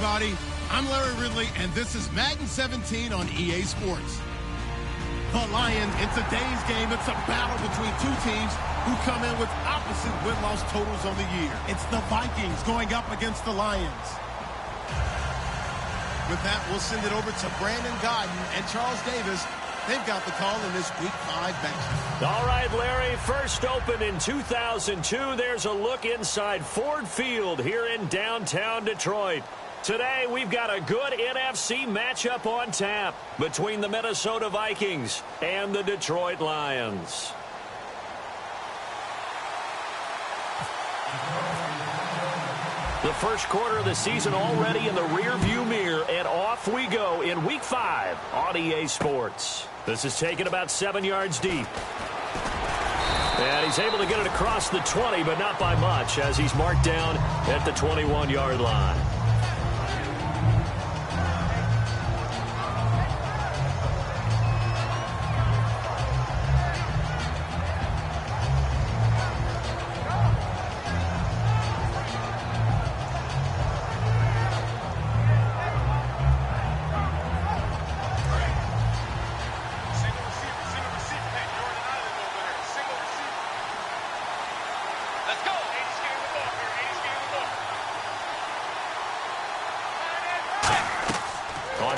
everybody. I'm Larry Ridley, and this is Madden 17 on EA Sports. The Lions, in today's game, it's a battle between two teams who come in with opposite win-loss totals on the year. It's the Vikings going up against the Lions. With that, we'll send it over to Brandon Godden and Charles Davis. They've got the call in this Week 5 matchup. All right, Larry, first opened in 2002. There's a look inside Ford Field here in downtown Detroit. Today, we've got a good NFC matchup on tap between the Minnesota Vikings and the Detroit Lions. The first quarter of the season already in the rearview mirror, and off we go in Week 5 on EA Sports. This is taken about 7 yards deep. And he's able to get it across the 20, but not by much, as he's marked down at the 21-yard line.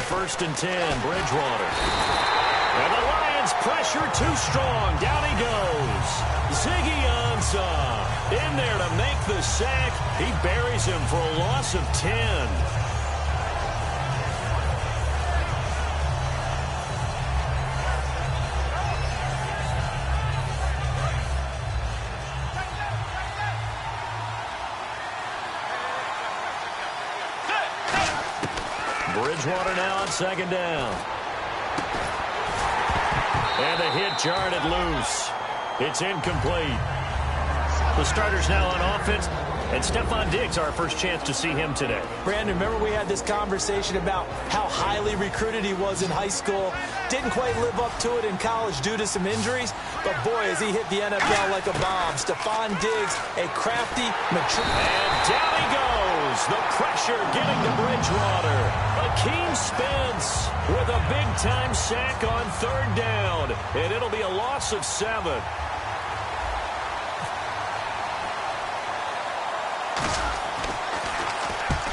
First and 10, Bridgewater. And the Lions pressure too strong. Down he goes. Ziggy Ansah in there to make the sack. He buries him for a loss of 10. Bridgewater now on second down. And the hit jarred it loose. It's incomplete. The starters now on offense. And Stephon Diggs, our first chance to see him today. Brandon, remember we had this conversation about how highly recruited he was in high school. Didn't quite live up to it in college due to some injuries. But, boy, as he hit the NFL like a bomb. Stephon Diggs, a crafty, mature... And down he goes. The pressure getting to Bridgewater. Akeem Spence with a big-time sack on third down. And it'll be a loss of 7.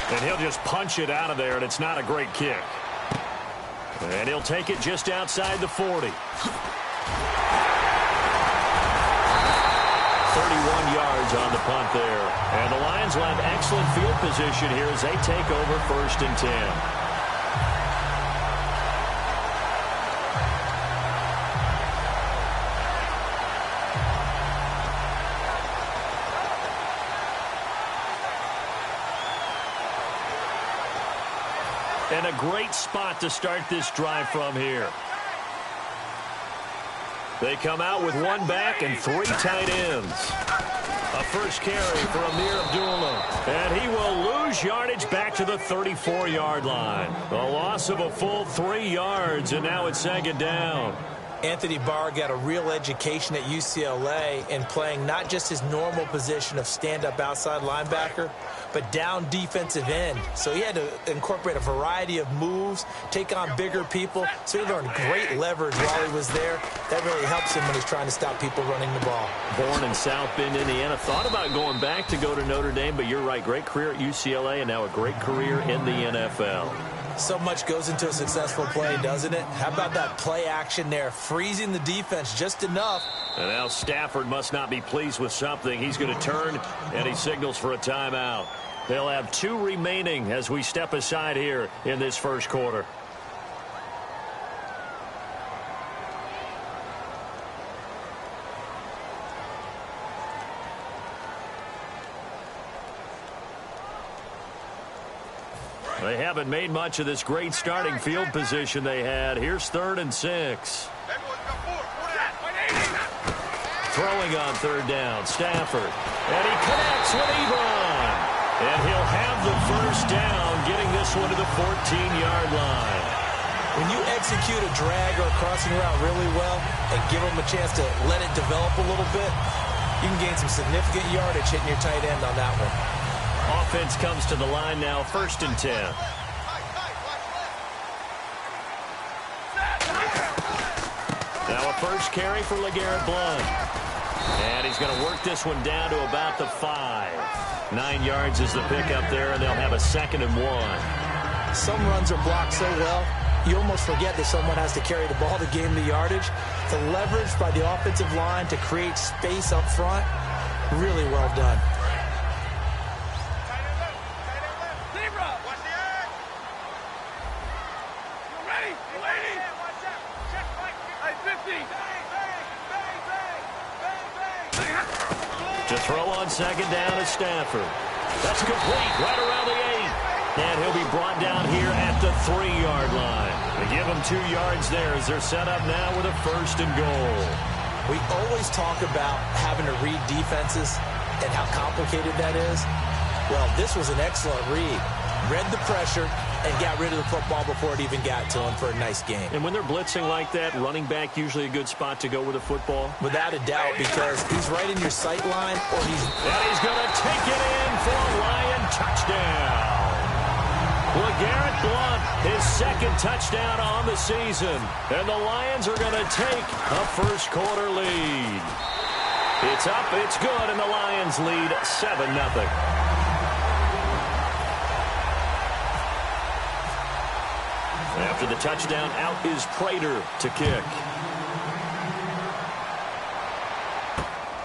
And he'll just punch it out of there, and it's not a great kick. And he'll take it just outside the 40. 31 yards on the punt there. And the Lions will have excellent field position here as they take over first and 10. And a great spot to start this drive from here. They come out with one back and 3 tight ends. A first carry for Amir Abdullah. And he will lose yardage back to the 34-yard line. A loss of a full 3 yards, and now it's second down. Anthony Barr got a real education at UCLA in playing not just his normal position of stand-up outside linebacker, but down defensive end. So he had to incorporate a variety of moves, take on bigger people. So he learned great leverage while he was there. That really helps him when he's trying to stop people running the ball. Born in South Bend, Indiana. Thought about going back to go to Notre Dame, but you're right. Great career at UCLA and now a great career in the NFL. So much goes into a successful play, doesn't it? How about that play action there, freezing the defense just enough. And now Stafford must not be pleased with something. He's going to turn, and he signals for a timeout. They'll have 2 remaining as we step aside here in this first quarter. They haven't made much of this great starting field position they had. Here's 3rd and 6. Throwing on 3rd down, Stafford. And he connects with Ebron. And he'll have the first down, getting this one to the 14-yard line. When you execute a drag or a crossing route really well and give them a chance to let it develop a little bit, you can gain some significant yardage hitting your tight end on that one. Offense comes to the line now, 1st and 10. Now a first carry for LeGarrette Blount. And he's going to work this one down to about the 5. 9 yards is the pickup there, and they'll have a 2nd and 1. Some runs are blocked so well, you almost forget that someone has to carry the ball to gain the yardage. The leverage by the offensive line to create space up front, really well done. To throw on 2nd down is Stafford. That's complete right around the 8. And he'll be brought down here at the 3-yard line. They give him 2 yards there as they're set up now with a 1st and goal. We always talk about having to read defenses and how complicated that is. Well, this was an excellent read. Read the pressure and got rid of the football before it even got to him for a nice game. And when they're blitzing like that, running back usually a good spot to go with a football? Without a doubt, because he's right in your sight line, or he's going to take it in for a Lion touchdown. LeGarrette Blount, his 2nd touchdown on the season. And the Lions are going to take a first-quarter lead. It's up, it's good, and the Lions lead 7-0. After the touchdown, out is Prater to kick.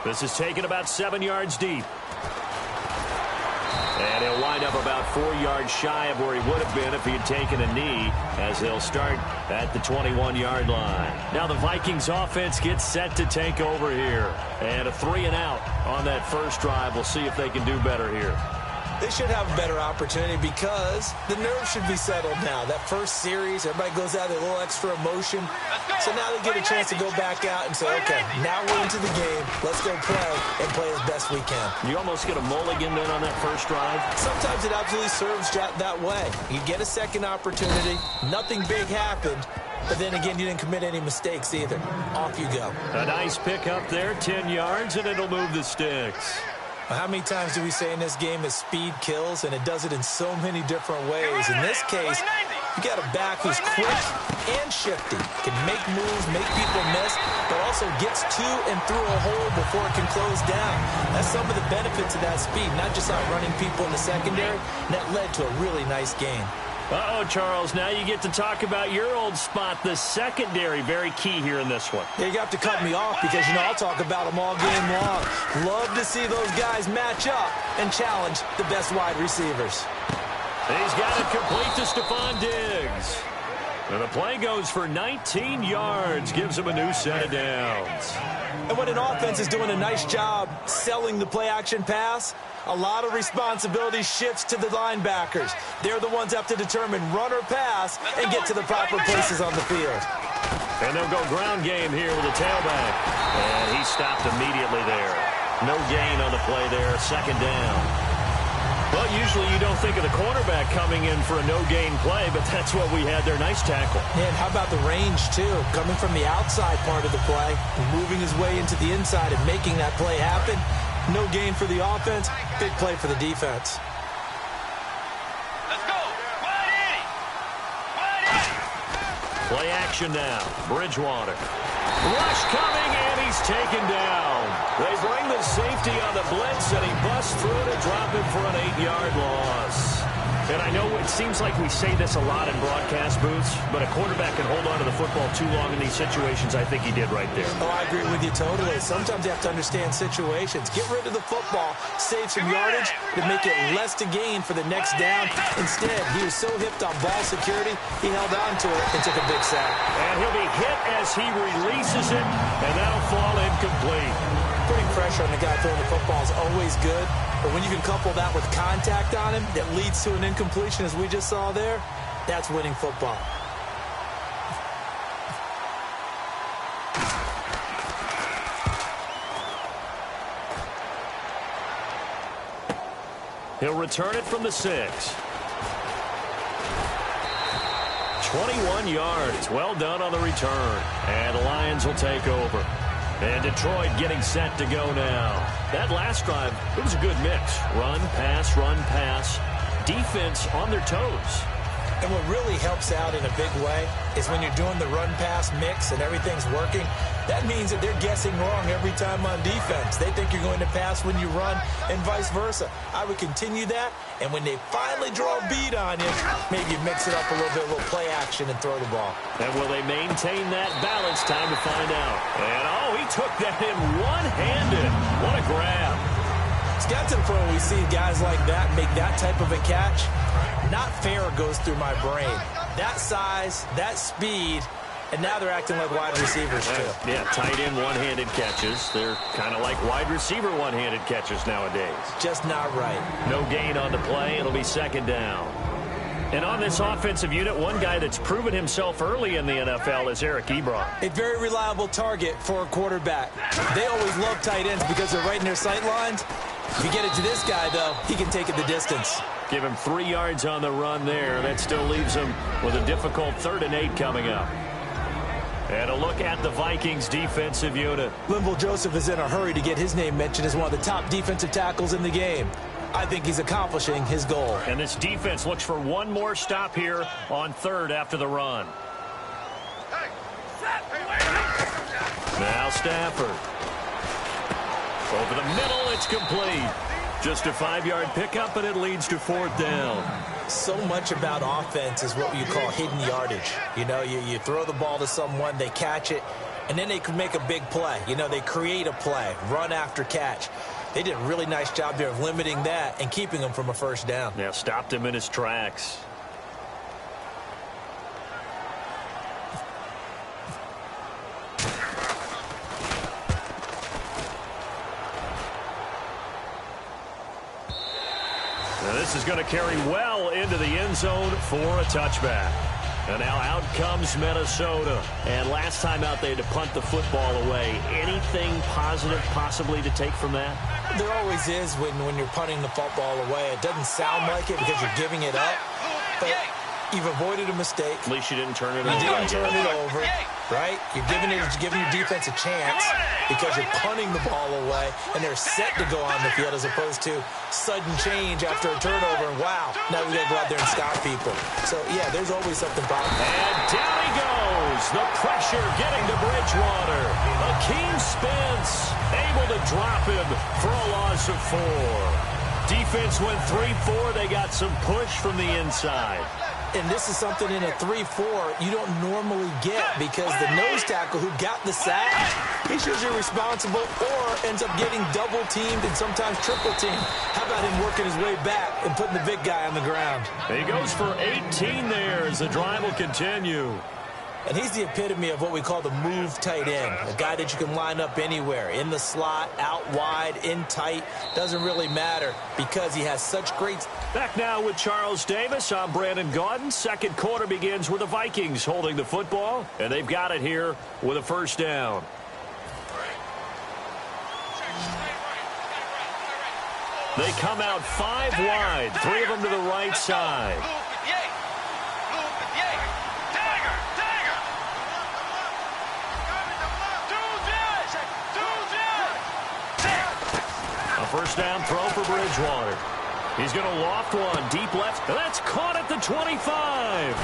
This is taken about 7 yards deep. And he'll wind up about 4 yards shy of where he would have been if he had taken a knee, as they'll start at the 21-yard line. Now the Vikings offense gets set to take over here. And a 3-and-out on that first drive. We'll see if they can do better here. They should have a better opportunity because the nerves should be settled now. That first series, everybody goes out with a little extra emotion. So now they get a chance to go back out and say, okay, now we're into the game. Let's go play and play as best we can. You almost get a mulligan then on that first drive? Sometimes it absolutely serves that way. You get a second opportunity. Nothing big happened. But then again, you didn't commit any mistakes either. Off you go. A nice pickup there, 10 yards, and it'll move the sticks. How many times do we say in this game that speed kills, and it does it in so many different ways? In this case, you got a back who's quick and shifty, can make moves, make people miss, but also gets to and through a hole before it can close down. That's some of the benefits of that speed, not just outrunning people in the secondary. And that led to a really nice game. Uh-oh, Charles, now you get to talk about your old spot, the secondary. Very key here in this one. Yeah, you have to cut me off because, I'll talk about them all game long. Love to see those guys match up and challenge the best wide receivers. He's got it complete to Stephon Diggs. And the play goes for 19 yards, gives him a new set of downs. And when an offense is doing a nice job selling the play-action pass, a lot of responsibility shifts to the linebackers. They're the ones that have to determine run or pass and get to the proper places on the field. And they'll go ground game here with a tailback. And he stopped immediately there. No gain on the play there, 2nd down. Well, usually you don't think of the cornerback coming in for a no-gain play, but that's what we had there. Nice tackle. And how about the range, too? Coming from the outside part of the play, moving his way into the inside and making that play happen. No gain for the offense, big play for the defense. Let's go. Wide Eddie. Wide Eddie. Play action now. Bridgewater. Rush coming, and he's taken down. They bring the safety on the blitz, and he busts through to drop him for an 8-yard loss. And I know it seems like we say this a lot in broadcast booths, but a quarterback can hold on to the football too long in these situations. I think he did right there. Oh, I agree with you totally. Sometimes you have to understand situations. Get rid of the football, save some yardage to make it less to gain for the next down. Instead, he was so hipped on ball security, he held on to it and took a big sack. And he'll be hit as he releases it, and that'll fall incomplete. Putting pressure on the guy throwing the football is always good, but when you can couple that with contact on him that leads to an incompletion, as we just saw there, that's winning football. He'll return it from the 6. 21 yards. Well done on the return. And the Lions will take over. And Detroit getting set to go now. That last drive, it was a good mix. Run, pass, defense on their toes. And what really helps out in a big way is when you're doing the run-pass mix and everything's working, that means that they're guessing wrong every time on defense. They think you're going to pass when you run and vice versa. I would continue that, and when they finally draw a beat on you, maybe you mix it up a little bit, a little play action and throw the ball. And will they maintain that balance? Time to find out. And, oh, he took that in one-handed. What a grab. It's got to the point where we see guys like that make that type of a catch. Not fair goes through my brain. That size, that speed, and now they're acting like wide receivers too. Yeah, tight end one-handed catches. They're kind of like wide receiver one-handed catches nowadays. Just not right. No gain on the play. It'll be second down. And on this offensive unit, one guy that's proven himself early in the NFL is Eric Ebron. A very reliable target for a quarterback. They always love tight ends because they're right in their sight lines. If you get it to this guy, though, he can take it the distance. Give him 3 yards on the run there. That still leaves him with a difficult 3rd and 8 coming up. And a look at the Vikings defensive unit. Linval Joseph is in a hurry to get his name mentioned as one of the top defensive tackles in the game. I think he's accomplishing his goal. And this defense looks for one more stop here on 3rd after the run. Now Stafford. Over the middle, it's complete. Just a 5-yard pickup, and it leads to 4th down. So much about offense is what you call hidden yardage. You know, you throw the ball to someone, they catch it, and then they can make a big play. You know, they create a play, run after catch. They did a really nice job there of limiting that and keeping him from a 1st down. Yeah, stopped him in his tracks. Now this is going to carry well into the end zone for a touchback. And now out comes Minnesota. And last time out they had to punt the football away. Anything positive possibly to take from that? There always is when you're punting the football away. It doesn't sound like it because you're giving it up. But you've avoided a mistake. At least you didn't turn it over. You didn't turn it over, right? You're giving your defense a chance because you're punting the ball away, and they're set to go on the field as opposed to sudden change after a turnover, and wow, now we got to go out there and stop people. So, yeah, there's always something positive. And down he goes. The pressure getting to Bridgewater. Akeem Spence able to drop him for a loss of 4. Defense went 3-4. They got some push from the inside. And this is something in a 3-4 you don't normally get because the nose tackle who got the sack, he's usually responsible or ends up getting double-teamed and sometimes triple-teamed. How about him working his way back and putting the big guy on the ground? He goes for 18 there as the drive will continue. And he's the epitome of what we call the move tight end, a guy that you can line up anywhere, in the slot, out wide, in tight, doesn't really matter because he has such great... Back now with Charles Davis. I'm Brandon Gaudin. Second quarter begins with the Vikings holding the football, and they've got it here with a 1st down. They come out 5 wide, 3 of them to the right side. A 1st down throw for Bridgewater. He's going to loft one deep left. That's caught at the 25.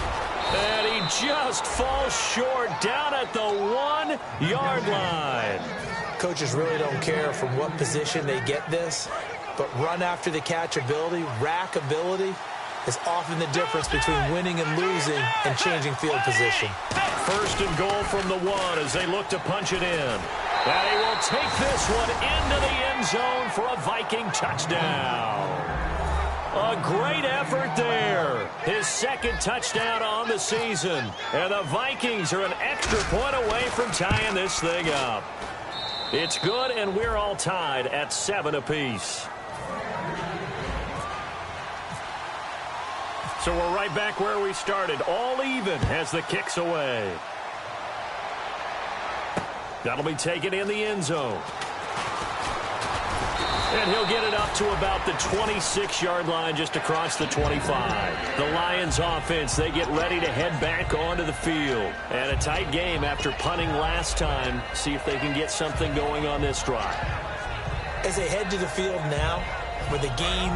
And he just falls short down at the 1-yard line. Coaches really don't care from what position they get this, but run after the catch ability, rack ability, is often the difference between winning and losing and changing field position. 1st and goal from the 1 as they look to punch it in. And he will take this one into the end zone for a Viking touchdown. A great effort there. His 2nd touchdown on the season. And the Vikings are an extra point away from tying this thing up. It's good, and we're all tied at 7 apiece. So we're right back where we started, all even as the kick's away. That'll be taken in the end zone. And he'll get it up to about the 26-yard line just across the 25. The Lions offense, they get ready to head back onto the field. And a tight game after punting last time. See if they can get something going on this drive. As they head to the field now, with the game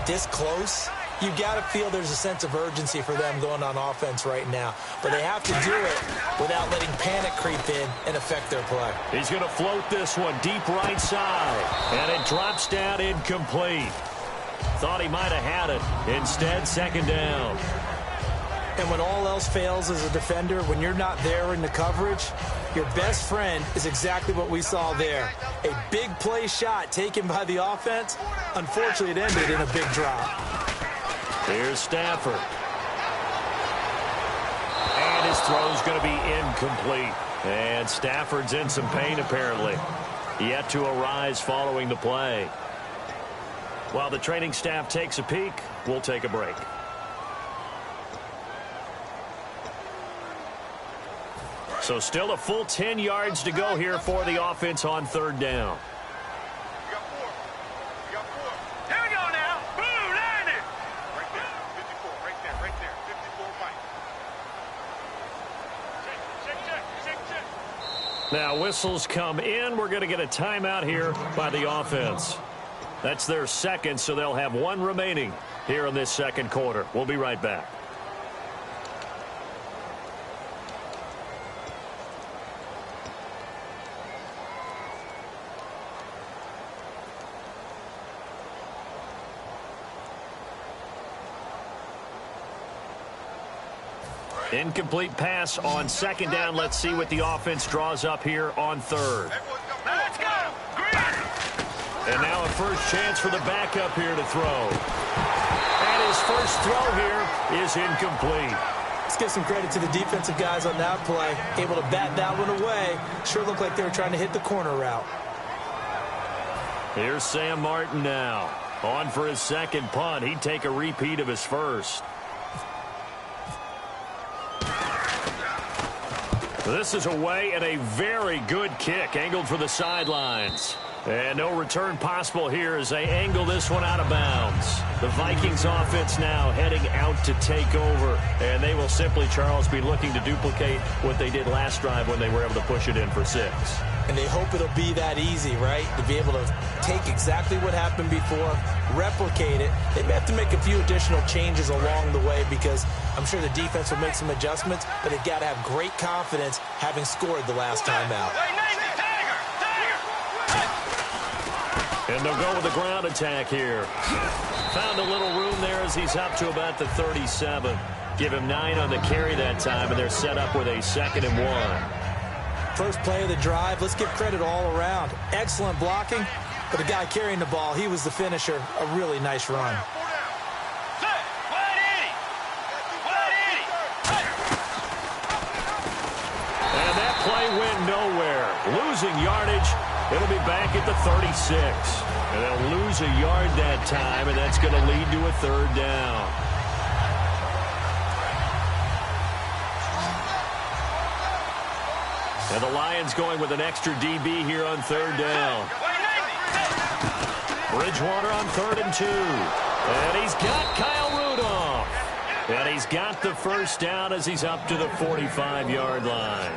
this close, you've got to feel there's a sense of urgency for them going on offense right now. But they have to do it without letting panic creep in and affect their play. He's going to float this one deep right side, and it drops down incomplete. Thought he might have had it. Instead, second down. And when all else fails as a defender, when you're not there in the coverage, your best friend is exactly what we saw there. A big play shot taken by the offense. Unfortunately, it ended in a big drop. Here's Stafford. And his throw's going to be incomplete. And Stafford's in some pain, apparently. Yet to arise following the play. While the training staff takes a peek, we'll take a break. So still a full 10 yards to go here for the offense on third down. We got four. We got four. Here we go now. Boom, landed. Right there. 54. Right there. 54 Mike. Check. Now whistles come in. We're going to get a timeout here by the offense. That's their second, so they'll have one remaining here in this second quarter. We'll be right back. Incomplete pass on second down. Let's see what the offense draws up here on third. Let's go. Green. And now a first chance for the backup here to throw. And his first throw here is incomplete. Let's give some credit to the defensive guys on that play. Able to bat that one away. Sure looked like they were trying to hit the corner route. Here's Sam Martin now. On for his second punt. He'd take a repeat of his first. This is away and a very good kick angled for the sidelines. And no return possible here as they angle this one out of bounds. The Vikings offense now heading out to take over. And they will simply, Charles, be looking to duplicate what they did last drive when they were able to push it in for 6. And they hope it'll be that easy, right? To be able to take exactly what happened before, replicate it. They may have to make a few additional changes along the way because I'm sure the defense will make some adjustments, but they've got to have great confidence having scored the last time out. And they'll go with the ground attack here. Found a little room there as he's up to about the 37. Give him 9 on the carry that time, and they're set up with a 2nd and 1. First play of the drive, let's give credit all around. Excellent blocking, but the guy carrying the ball, he was the finisher. A really nice run. And that play went nowhere. Losing yardage. It'll be back at the 36. And they'll lose a yard that time, and that's going to lead to a third down. And the Lions going with an extra DB here on third down. Bridgewater on 3rd and 2. And he's got Kyle Rudolph. And he's got the first down as he's up to the 45-yard line.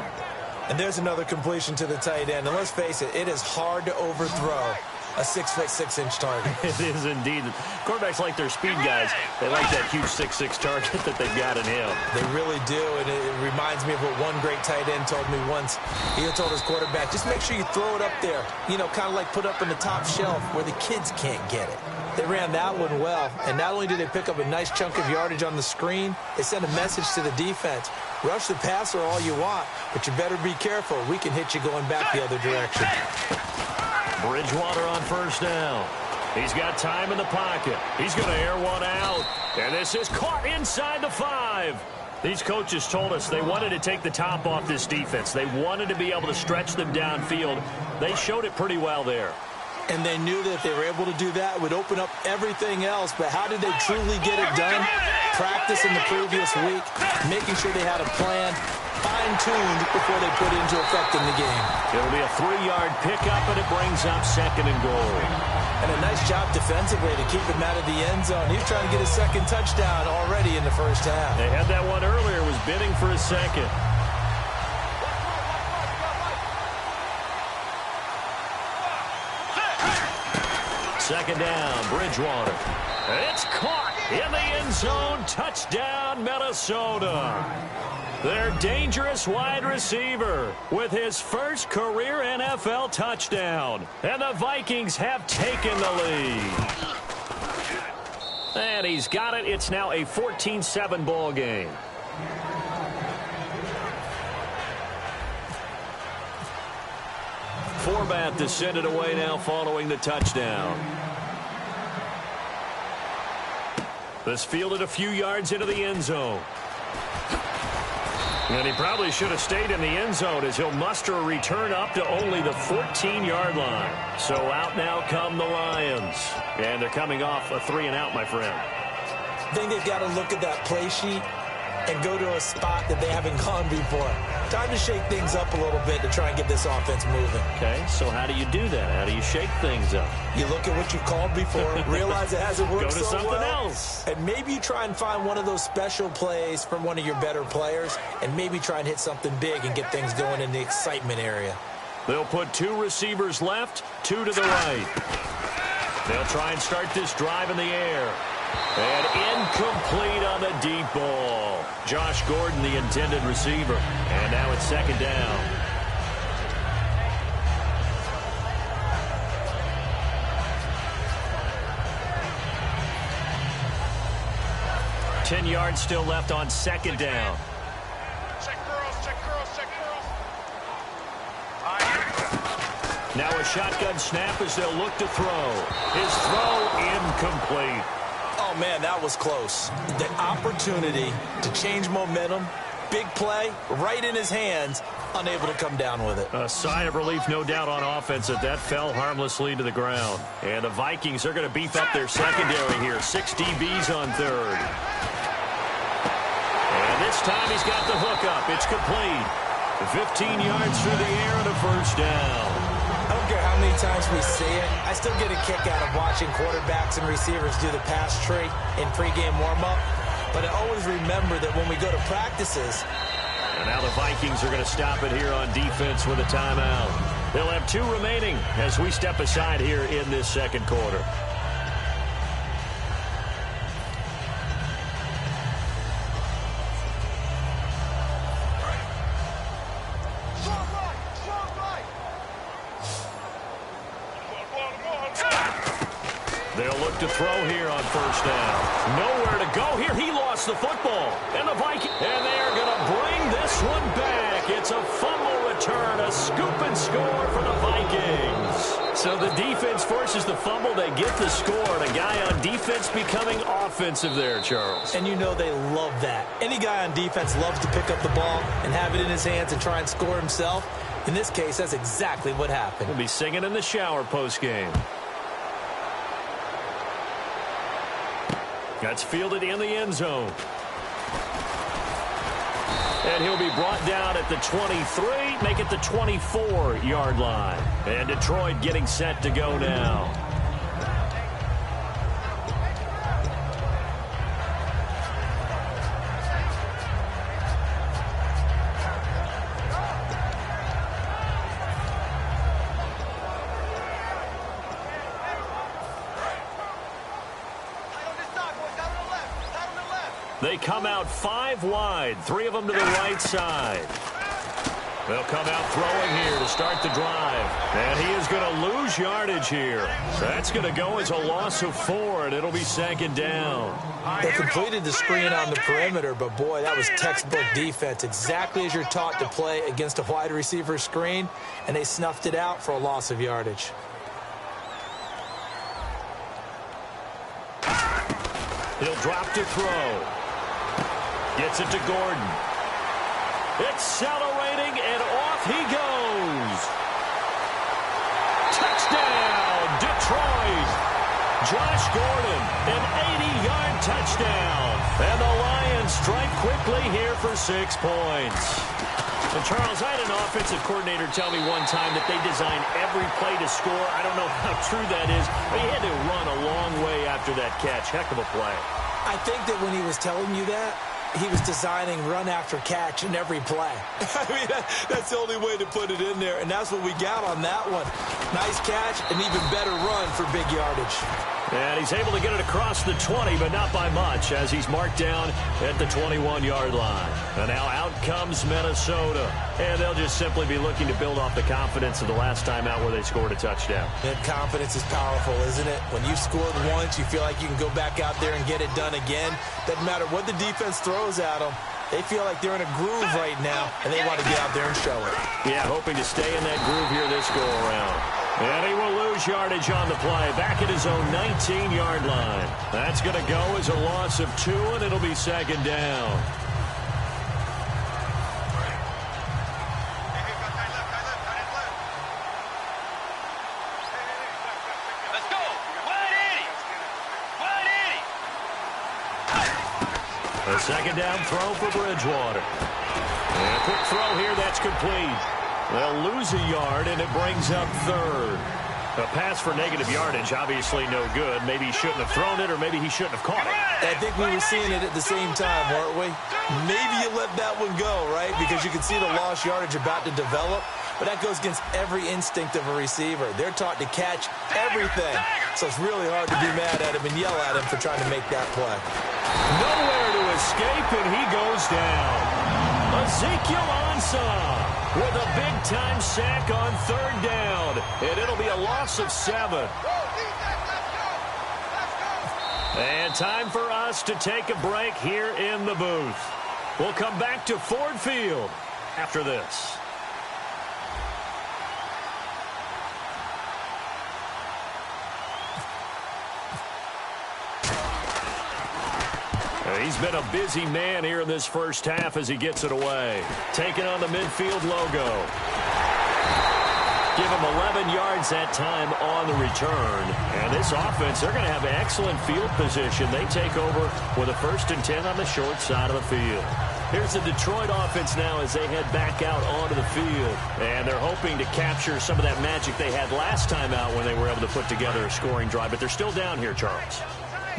And there's another completion to the tight end. And let's face it, it is hard to overthrow a 6'6" target. It is indeed. Quarterbacks like their speed guys. They like that huge 6'6" target that they've got in him. They really do, and it reminds me of what one great tight end told me once. He told his quarterback, just make sure you throw it up there, you know, kind of like put up in the top shelf where the kids can't get it. They ran that one well, and not only did they pick up a nice chunk of yardage on the screen, they sent a message to the defense. Rush the passer all you want, but you better be careful. We can hit you going back the other direction. Bridgewater on first down. He's got time in the pocket. He's going to air one out. And this is caught inside the 5. These coaches told us they wanted to take the top off this defense. They wanted to be able to stretch them downfield. They showed it pretty well there. And they knew that if they were able to do that, it would open up everything else. But how did they truly get it done? Practice in the previous week, making sure they had a plan, fine-tuned before they put it into effect in the game. It'll be a 3-yard pickup, and it brings up 2nd and goal. And a nice job defensively to keep him out of the end zone. He was trying to get his second touchdown already in the first half. They had that one earlier, was bidding for his second. second down, Bridgewater. It's caught in the end zone. Touchdown, Minnesota. Their dangerous wide receiver with his first career NFL touchdown. And the Vikings have taken the lead. And he's got it. It's now a 14-7 ball game. Forbath to send it away now following the touchdown. This fielded a few yards into the end zone. And he probably should have stayed in the end zone as he'll muster a return up to only the 14-yard line. So out now come the Lions. And they're coming off a 3-and-out, my friend. I think they've got to look at that play sheet and go to a spot that they haven't gone before. Time to shake things up a little bit to try and get this offense moving. Okay, so how do you do that? How do you shake things up? You look at what you've called before, realize it hasn't worked Go to so something well, else. and maybe you try and find one of those special plays from one of your better players, and maybe try and hit something big and get things going in the excitement area. They'll put 2 receivers left, 2 to the right. They'll try and start this drive in the air. And incomplete on the deep ball. Josh Gordon, the intended receiver. And now it's second down. Ten yards still left on second down. Check girls, check girls, check girls. Now a shotgun snap as they'll look to throw. His throw incomplete. Oh, man, that was close. The opportunity to change momentum, big play, right in his hands, unable to come down with it. A sigh of relief, no doubt, on offense that fell harmlessly to the ground. And the Vikings are going to beef up their secondary here. 6 DBs on third. And this time he's got the hook up. It's complete. 15 yards through the air and a first down. I don't care how many times we see it. I still get a kick out of watching quarterbacks and receivers do the pass tree in pregame warm-up. But I always remember that when we go to practices. And now the Vikings are going to stop it here on defense with a timeout. They'll have 2 remaining as we step aside here in this second quarter. They'll look to throw here on first down. Nowhere to go here. He lost the football. And the Vikings, and they're going to bring this one back. It's a fumble return, a scoop and score for the Vikings. So the defense forces the fumble. They get the score. And a guy on defense becoming offensive there, Charles. And you know they love that. Any guy on defense loves to pick up the ball and have it in his hands and try and score himself. In this case, that's exactly what happened. He'll be singing in the shower post-game. That's fielded in the end zone. And he'll be brought down at the 23, make it the 24-yard line. And Detroit getting set to go now. They come out 5 wide, 3 of them to the right side. They'll come out throwing here to start the drive. And he is going to lose yardage here. That's going to go as a loss of 4, and it'll be second down. They completed the screen on the perimeter, but boy, that was textbook defense. Exactly as you're taught to play against a wide receiver screen, and they snuffed it out for a loss of yardage. He'll drop to throw. Gets it to Gordon. Accelerating, and off he goes. Touchdown, Detroit. Josh Gordon, an 80-yard touchdown. And the Lions strike quickly here for 6 points. And Charles, I had an offensive coordinator tell me one time that they design every play to score. I don't know how true that is, but he had to run a long way after that catch. Heck of a play. I think that when he was telling you that, he was designing run after catch in every play. I mean, that's the only way to put it in there, and that's what we got on that one. Nice catch, and even better run for big yardage. And he's able to get it across the 20, but not by much, as he's marked down at the 21-yard line. And now out comes Minnesota. And they'll just simply be looking to build off the confidence of the last time out where they scored a touchdown. And confidence is powerful, isn't it? When you've scored once, you feel like you can go back out there and get it done again. Doesn't matter what the defense throws at them. They feel like they're in a groove right now, and they want to get out there and show it. Yeah, hoping to stay in that groove here this go-around. And he will lose yardage on the play, back at his own 19-yard line. That's going to go as a loss of 2, and it'll be second down. Let's go. Wide 80. A second down throw for Bridgewater. And a quick throw here, that's complete. They'll lose a yard, and it brings up third. A pass for negative yardage, obviously no good. Maybe he shouldn't have thrown it, or maybe he shouldn't have caught it. I think we were seeing it at the same time, weren't we? Maybe you let that one go, right? Because you can see the lost yardage about to develop. But that goes against every instinct of a receiver. They're taught to catch everything. So it's really hard to be mad at him and yell at him for trying to make that play. Nowhere to escape, and he goes down. Ezekiel Ansah with a big-time sack on third down. And it'll be a loss of 7. And time for us to take a break here in the booth. We'll come back to Ford Field after this. He's been a busy man here in this first half as he gets it away. Taking on the midfield logo. Give him 11 yards that time on the return. And this offense, they're going to have excellent field position. They take over with a 1st and 10 on the short side of the field. Here's the Detroit offense now as they head back out onto the field. And they're hoping to capture some of that magic they had last time out when they were able to put together a scoring drive. But they're still down here, Charles.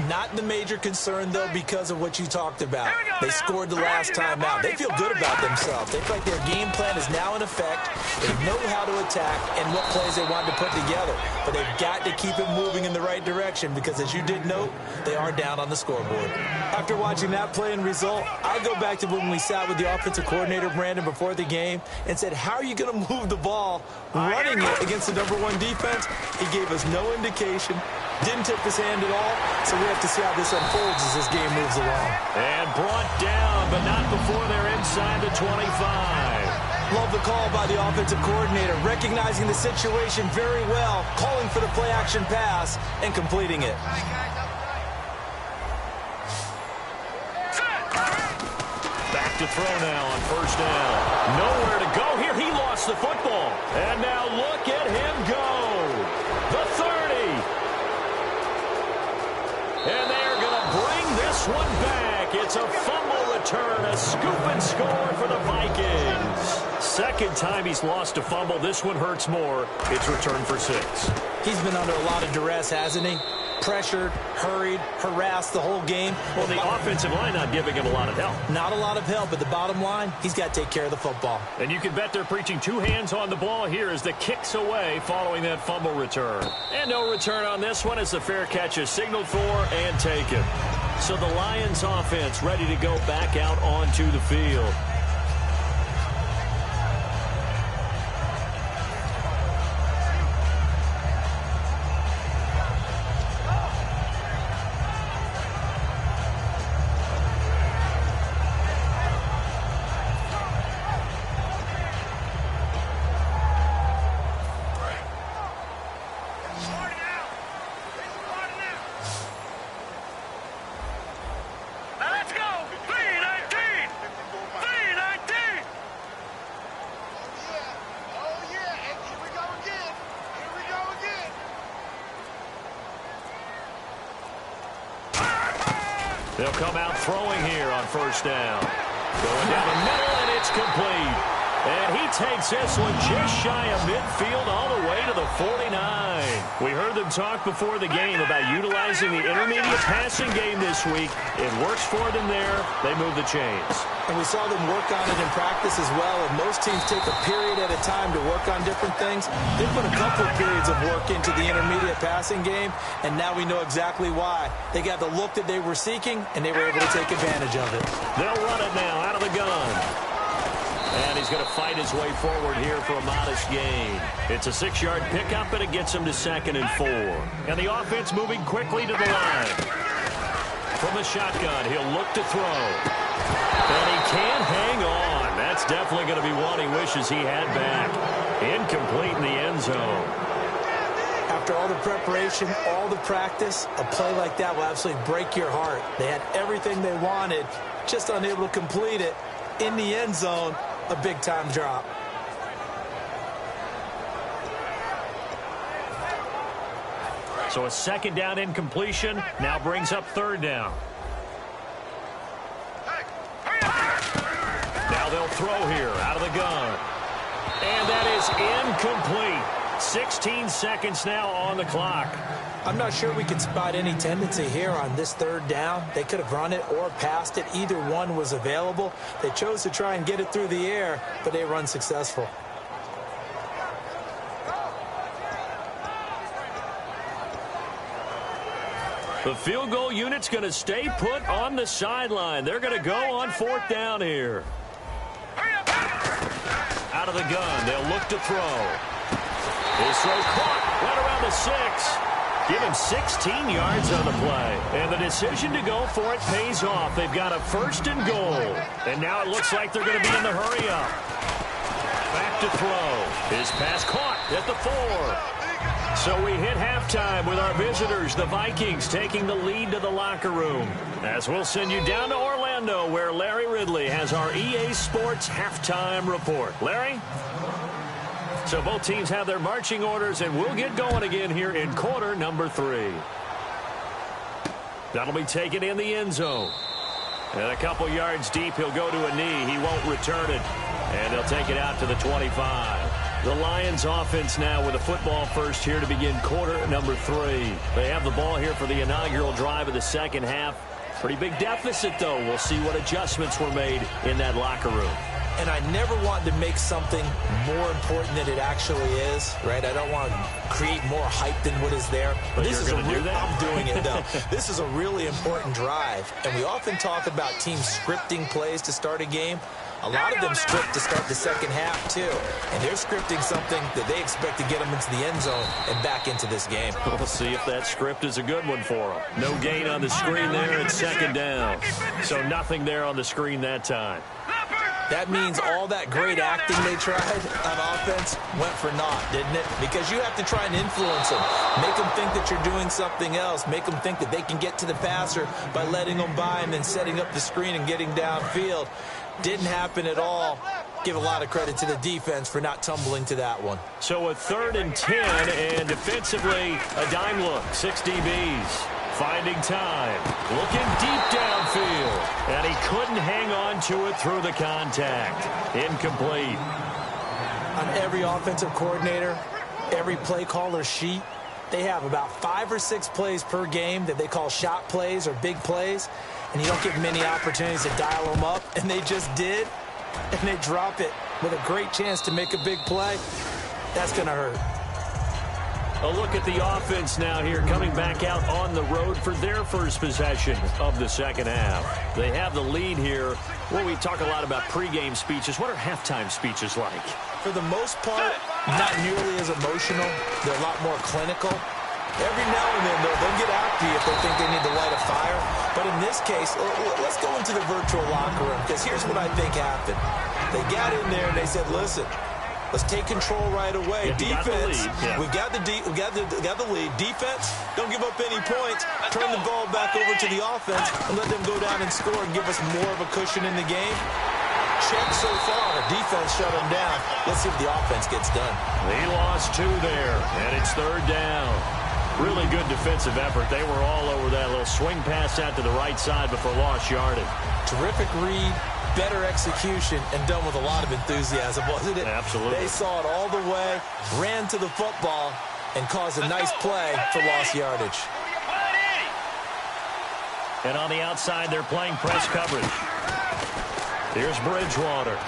Not the major concern, though, because of what you talked about. They scored the last time out. They feel good about themselves. They feel like their game plan is now in effect. They know how to attack and what plays they want to put together. But they've got to keep it moving in the right direction because, as you did note, they are down on the scoreboard. After watching that play and result, I go back to when we sat with the offensive coordinator, Brandon, before the game and said, how are you going to move the ball running it against the #1 defense? He gave us no indication. Didn't tip his hand at all, so we have to see how this unfolds as this game moves along. And brought down, but not before they're inside the 25. Love the call by the offensive coordinator, recognizing the situation very well, calling for the play-action pass, and completing it. Back to throw now on 1st down. Nowhere to go here. He lost the football. And now look at him go. The 30. And they are going to bring this one back. It's a fumble return, a scoop and score for the Vikings. Second time he's lost a fumble. This one hurts more. It's returned for 6. He's been under a lot of duress, hasn't he? Pressured, hurried, harassed the whole game. Well, the offensive line not giving him a lot of help. Not a lot of help, but the bottom line, he's got to take care of the football. And you can bet they're preaching 2 hands on the ball here as the kick's away following that fumble return. And no return on this one as the fair catch is signaled for and taken. So the Lions offense ready to go back out onto the field. They'll come out throwing here on 1st down. Going down the middle, and it's complete. And he takes this one just shy of midfield all the way to the 49. We heard them talk before the game about utilizing the intermediate passing game this week. It works for them there. They move the chains. And we saw them work on it in practice as well. And most teams take a period at a time to work on different things. They put a couple of periods of work into the intermediate passing game, and now we know exactly why. They got the look that they were seeking, and they were able to take advantage of it. They'll run it now out of the gun. And he's going to fight his way forward here for a modest gain. It's a 6-yard pickup, and it gets him to 2nd and 4. And the offense moving quickly to the line. From the shotgun, he'll look to throw. And he can't hang on. That's definitely going to be one he wishes he had back. Incomplete in the end zone. After all the preparation, all the practice, a play like that will absolutely break your heart. They had everything they wanted, just unable to complete it. In the end zone, a big-time drop. So a 2nd down incompletion now brings up 3rd down. Now they'll throw here out of the gun. And that is incomplete. 16 seconds now on the clock. I'm not sure we could spot any tendency here on this 3rd down. They could have run it or passed it. Either one was available. They chose to try and get it through the air, but they were unsuccessful. The field goal unit's going to stay put on the sideline. They're going to go on 4th down here. Out of the gun, they'll look to throw. His throw caught right around the 6. Give him 16 yards on the play. And the decision to go for it pays off. They've got a 1st and goal. And now it looks like they're going to be in the hurry up. Back to throw. His pass caught at the 4. So we hit halftime with our visitors, the Vikings, taking the lead to the locker room. As we'll send you down to Orlando, where Larry Ridley has our EA Sports halftime report. Larry? So both teams have their marching orders, and we'll get going again here in quarter number 3. That'll be taken in the end zone. And a couple yards deep, he'll go to a knee. He won't return it. And they'll take it out to the 25. The Lions offense now with a football first here to begin quarter number 3. They have the ball here for the inaugural drive of the 2nd half. Pretty big deficit, though. We'll see what adjustments were made in that locker room. And I never want to make something more important than it actually is, right? I don't want to create more hype than what is there. But this is you're going to do that? I'm doing it, though. This is a really important drive. And we often talk about teams scripting plays to start a game. A lot of them script to start the 2nd half, too. And they're scripting something that they expect to get them into the end zone and back into this game. We'll see if that script is a good one for them. No gain on the screen there. It's 2nd down. So nothing there on the screen that time. That means all that great acting they tried on offense went for naught, didn't it? Because you have to try and influence them. Make them think that you're doing something else. Make them think that they can get to the passer by letting them by and then setting up the screen and getting downfield. Didn't happen at all. Give a lot of credit to the defense for not tumbling to that one. So a 3rd and 10, and defensively, a dime look. 6 DBs. Finding time. Looking deep downfield. And he couldn't hang on to it through the contact. Incomplete. On every offensive coordinator, every play caller sheet, they have about 5 or 6 plays per game that they call shot plays or big plays. And you don't get many opportunities to dial them up. And they just did. And they drop it with a great chance to make a big play. That's going to hurt. A look at the offense now here, coming back out on the road for their first possession of the 2nd half. They have the lead here. Well, we talk a lot about pregame speeches. What are halftime speeches like? For the most part, not nearly as emotional. They're a lot more clinical. Every now and then, they'll get after you if they think they need to light a fire. But in this case, let's go into the virtual locker room, because here's what I think happened. They got in there and they said, listen, let's take control right away. Defense, we got the lead. Defense, don't give up any points. Turn the ball back over to the offense and let them go down and score and give us more of a cushion in the game. Check so far. Defense shut them down. Let's see if the offense gets done. He lost 2 there, and it's 3rd down. Really good defensive effort. They were all over that little swing pass out to the right side before lost yardage. Terrific read, better execution, and done with a lot of enthusiasm, wasn't it? Absolutely. They saw it all the way, ran to the football, and caused a nice play for lost yardage. And on the outside, they're playing press coverage. Here's Bridgewater.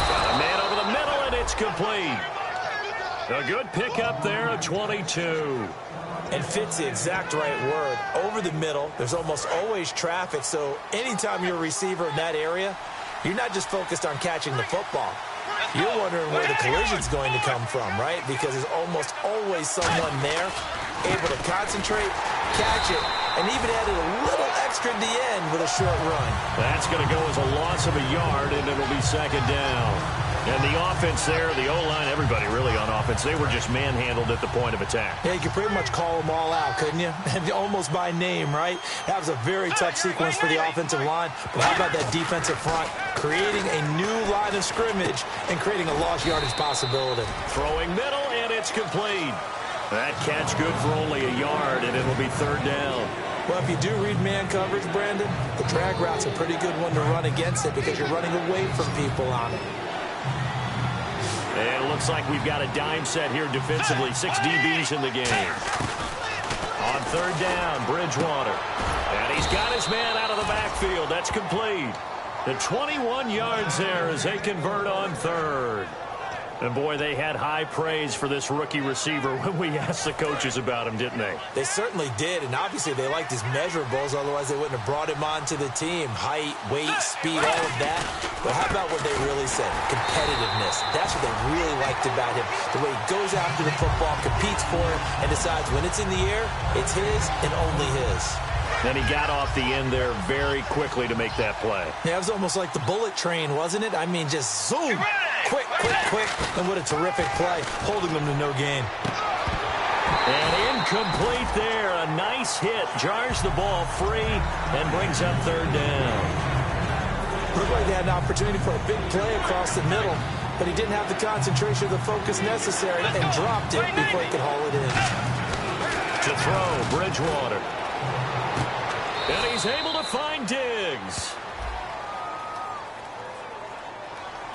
Got a man over the middle, and it's complete. A good pickup there, a 22. And fits the exact right word. Over the middle, there's almost always traffic, so anytime you're a receiver in that area, you're not just focused on catching the football. You're wondering where the collision's going to come from, right? Because there's almost always someone there able to concentrate, catch it, and even added a little extra at the end with a short run. That's going to go as a loss of a yard, and it'll be second down. And the offense there, the O-line, everybody really on offense, they were just manhandled at the point of attack. Yeah, you could pretty much call them all out, couldn't you? Almost by name, right? That was a very tough sequence for the offensive line. But how about that defensive front? Creating a new line of scrimmage and creating a lost yardage possibility. Throwing middle, and it's complete. That catch good for only a yard, and it'll be third down. Well, if you do read man coverage, Brandon, the drag route's a pretty good one to run against it because you're running away from people on it. And it looks like we've got a dime set here defensively. 6 DBs in the game. On third down, Bridgewater. And he's got his man out of the backfield. That's complete. The 21 yards there as they convert on third. And, boy, they had high praise for this rookie receiver when we asked the coaches about him, didn't they? They certainly did, and obviously they liked his measurables, otherwise they wouldn't have brought him onto the team. Height, weight, speed, all of that. But how about what they really said? Competitiveness. That's what they really liked about him. The way he goes after the football, competes for it, and decides when it's in the air, it's his and only his. And he got off the end there very quickly to make that play. Yeah, it was almost like the bullet train, wasn't it? I mean, just zoom. Quick, quick, quick. And what a terrific play, holding them to no gain. And incomplete there. A nice hit. Jars the ball free and brings up third down. Looked like they had an opportunity for a big play across the middle, but he didn't have the concentration or the focus necessary and dropped it before he could haul it in. To throw, Bridgewater. And he's able to find Diggs.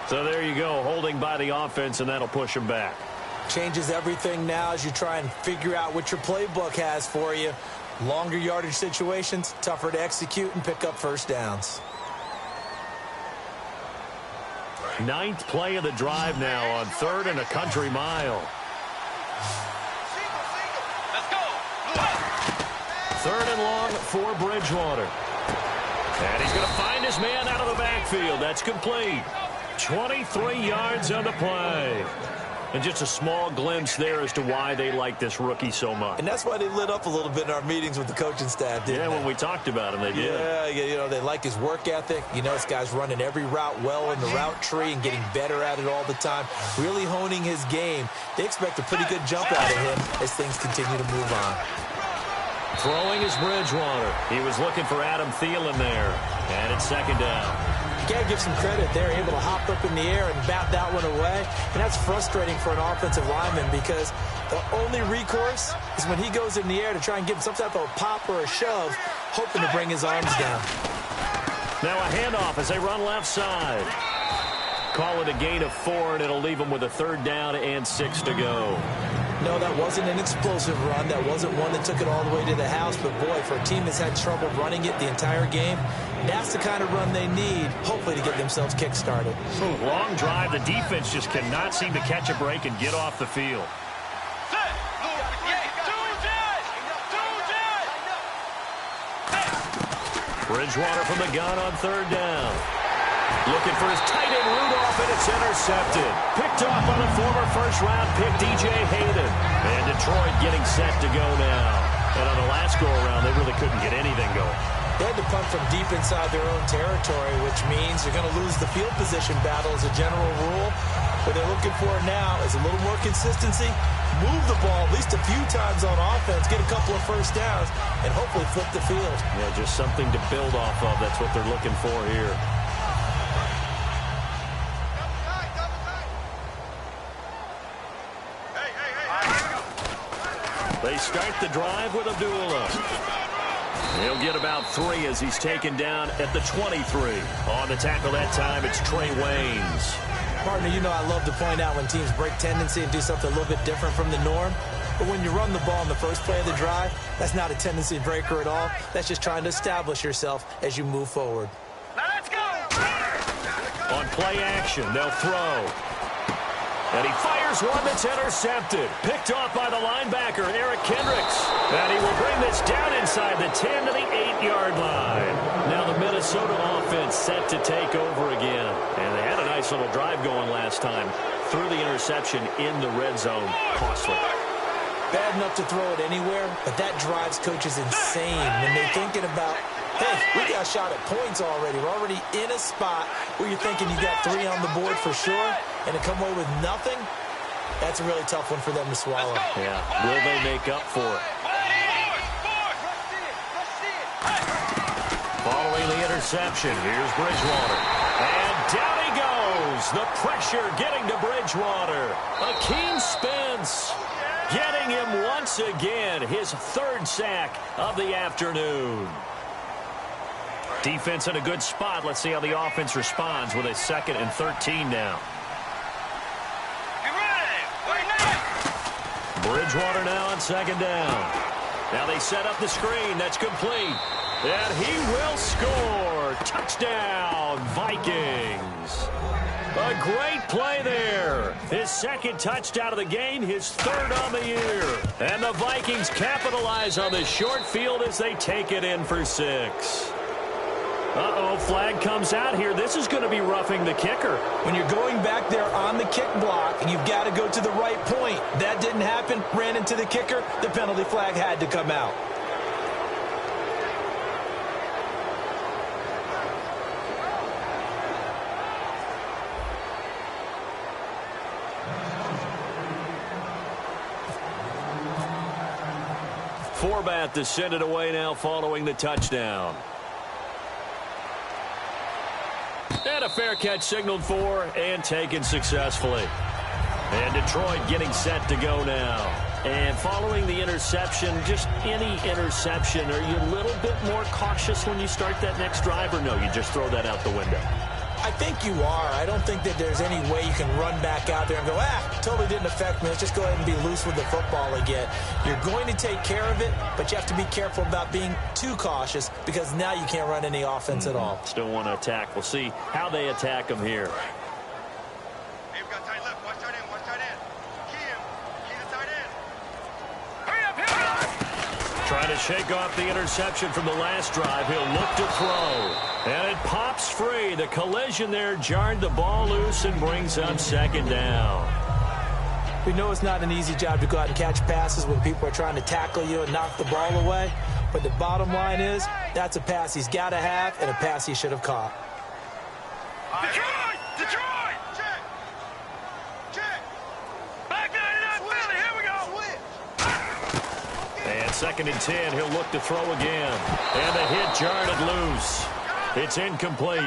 So there you go, holding by the offense, and that'll push him back. Changes everything now as you try and figure out what your playbook has for you. Longer yardage situations, tougher to execute and pick up first downs. 9th play of the drive now on third and a country mile. Third and long for Bridgewater. And he's going to find his man out of the backfield. That's complete. 23 yards on the play. And just a small glimpse there as to why they like this rookie so much. And that's why they lit up a little bit in our meetings with the coaching staff, didn't they? When we talked about him, they did. Yeah, you know, they like his work ethic. You know, this guy's running every route well in the route tree and getting better at it all the time, really honing his game. They expect a pretty good jump out of him as things continue to move on. Throwing is Bridgewater. He was looking for Adam Thielen there. And it's second down. You got to give some credit. They're able to hop up in the air and bat that one away. And that's frustrating for an offensive lineman because the only recourse is when he goes in the air to try and give some type of a pop or a shove, hoping to bring his arms down. Now a handoff as they run left side. Call it a gain of 4, and it'll leave them with a third down and 6 to go. No, that wasn't an explosive run. That wasn't one that took it all the way to the house. But, boy, for a team that's had trouble running it the entire game, that's the kind of run they need, hopefully, to get themselves kick-started. Long drive. The defense just cannot seem to catch a break and get off the field. Bridgewater from the gun on third down. Looking for his tight end Rudolph, and it's intercepted. Picked off on a former first-round pick, DJ Hayden. And Detroit getting set to go now. And on the last go-around, they really couldn't get anything going. They had to punt from deep inside their own territory, which means you're going to lose the field position battle as a general rule. What they're looking for now is a little more consistency, move the ball at least a few times on offense, get a couple of first downs, and hopefully flip the field. Yeah, just something to build off of. That's what they're looking for here. They start the drive with Abdullah. He'll get about 3 as he's taken down at the 23. On the tackle that time, it's Trey Waynes. Partner, you know I love to point out when teams break tendency and do something a little bit different from the norm. But when you run the ball in the first play of the drive, that's not a tendency breaker at all. That's just trying to establish yourself as you move forward. Now let's go. On play action, they'll throw. And he fires one that's intercepted. Picked off by the linebacker, Eric Kendricks. And he will bring this down inside the 10 to the 8-yard line. Now the Minnesota offense set to take over again. And they had a nice little drive going last time. Threw the interception in the red zone. Costly. Bad enough to throw it anywhere, but that drives coaches insane when they're thinking about, hey, we got a shot at points already. We're already in a spot where you're thinking you got 3 on the board for sure, and to come away with nothing, that's a really tough one for them to swallow. Yeah, will they make up for it? Following the interception, here's Bridgewater. And down he goes. The pressure getting to Bridgewater. Akeem Spence getting him once again, his 3rd sack of the afternoon. Defense in a good spot. Let's see how the offense responds with a 2nd and 13 now. Bridgewater now on 2nd down. Now they set up the screen. That's complete. And he will score. Touchdown, Vikings. A great play there. His 2nd touchdown of the game, his 3rd on the year. And the Vikings capitalize on this short field as they take it in for 6. Uh-oh, flag comes out here. This is going to be roughing the kicker. When you're going back there on the kick block, you've got to go to the right point. That didn't happen. Ran into the kicker. The penalty flag had to come out. Forbat to send it away now following the touchdown. And a fair catch signaled for and taken successfully. And Detroit getting set to go now. And following the interception, just any interception, are you a little bit more cautious when you start that next drive, or no, you just throw that out the window? I think you are. I don't think that there's any way you can run back out there and go, totally didn't affect me. Let's just go ahead and be loose with the football again. You're going to take care of it, but you have to be careful about being too cautious because now you can't run any offense at all. Still want to attack. We'll see how they attack them here. Hey, we got tight left. Watch tight end. Watch tight end. Key the tight end. Hurry up, hurry up. Trying to shake off the interception from the last drive. He'll look to throw. And it pops free. The collision there jarred the ball loose and brings up 2nd down. We know it's not an easy job to go out and catch passes when people are trying to tackle you and knock the ball away. But the bottom line is that's a pass he's got to have and a pass he should have caught. Detroit! Detroit! Check! Check! Back down in that Philly. Here we go. And 2nd and 10. He'll look to throw again. And the hit jarred it loose. It's incomplete.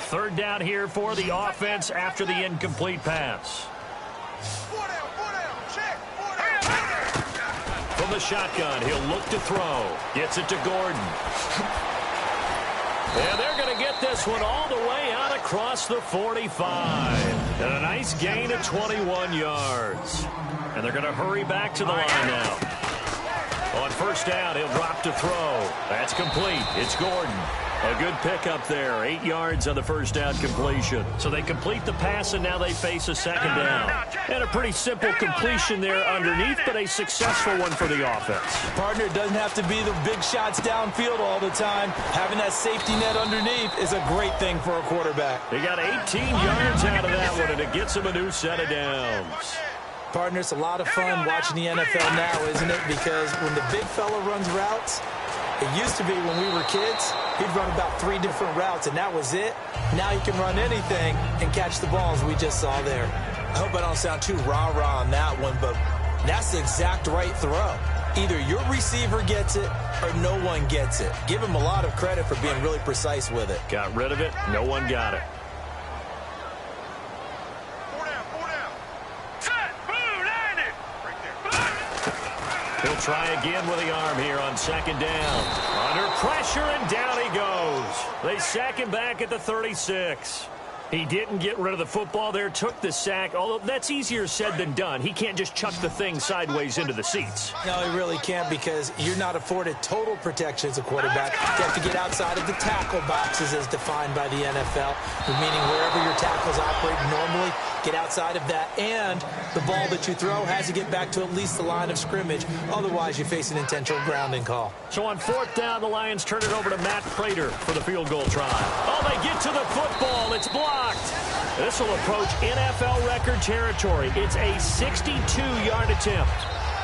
Third down here for the offense after the incomplete pass. Four down, check. Four down. From the shotgun, he'll look to throw. Gets it to Gordon. And they're going to get this one all the way out across the 45. And a nice gain of 21 yards. And they're going to hurry back to the line now. On 1st down, he'll drop to throw. That's complete. It's Gordon. A good pickup there. 8 yards on the 1st down completion. So they complete the pass, and now they face a 2nd down. And a pretty simple completion there underneath, but a successful one for the offense. Partner, it doesn't have to be the big shots downfield all the time. Having that safety net underneath is a great thing for a quarterback. He got 18 yards out of that one, and it gets him a new set of downs. Partner, it's a lot of fun watching the NFL now, isn't it? Because when the big fella runs routes, it used to be when we were kids, he'd run about 3 different routes, and that was it. Now he can run anything and catch the balls we just saw there. I hope I don't sound too rah-rah on that one, but that's the exact right throw. Either your receiver gets it or no one gets it. Give him a lot of credit for being really precise with it. Got rid of it. No one got it. He'll try again with the arm here on second down. Under pressure, and down he goes. They sack him back at the 36. He didn't get rid of the football there, took the sack, although that's easier said than done. He can't just chuck the thing sideways into the seats. No, he really can't, because you're not afforded total protection as a quarterback. You have to get outside of the tackle boxes as defined by the NFL, meaning wherever your tackles operate normally, get outside of that, and the ball that you throw has to get back to at least the line of scrimmage. Otherwise, you face an intentional grounding call. So on fourth down, the Lions turn it over to Matt Prater for the field goal try. Oh, they get to the football. It's blocked. This will approach NFL record territory. It's a 62-yard attempt.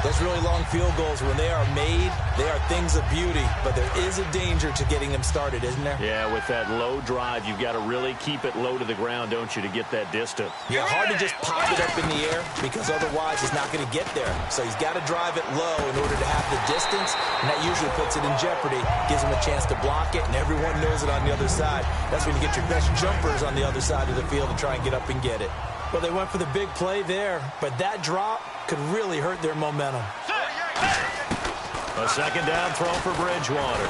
Those really long field goals, when they are made, they are things of beauty, but there is a danger to getting them started, isn't there? Yeah, with that low drive, you've got to really keep it low to the ground, don't you, to get that distance. Yeah, hard to just pop it up in the air, because otherwise it's not going to get there. So he's got to drive it low in order to have the distance, and that usually puts it in jeopardy, gives him a chance to block it, and everyone knows it on the other side. That's when you get your best jumpers on the other side of the field and try and get up and get it. Well, they went for the big play there, but that drop could really hurt their momentum. A second down throw for Bridgewater.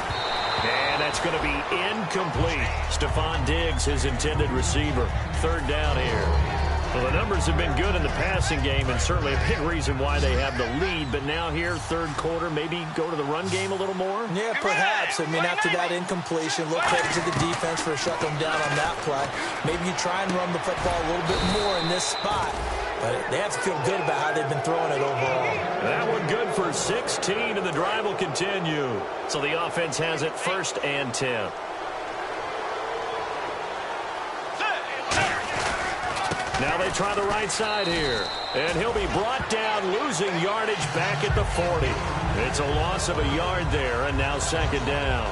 And that's going to be incomplete. Stephon Diggs, his intended receiver. Third down here. Well, the numbers have been good in the passing game, and certainly a big reason why they have the lead. But now here, third quarter, maybe go to the run game a little more? Yeah, perhaps. I mean, after that incompletion, a little credit to the defense for shutting them down on that play. Maybe you try and run the football a little bit more in this spot. But they have to feel good about how they've been throwing it overall. That one good for 16, and the drive will continue. So the offense has it first and 10. Now they try the right side here. And he'll be brought down, losing yardage back at the 40. It's a loss of a yard there, and now second down.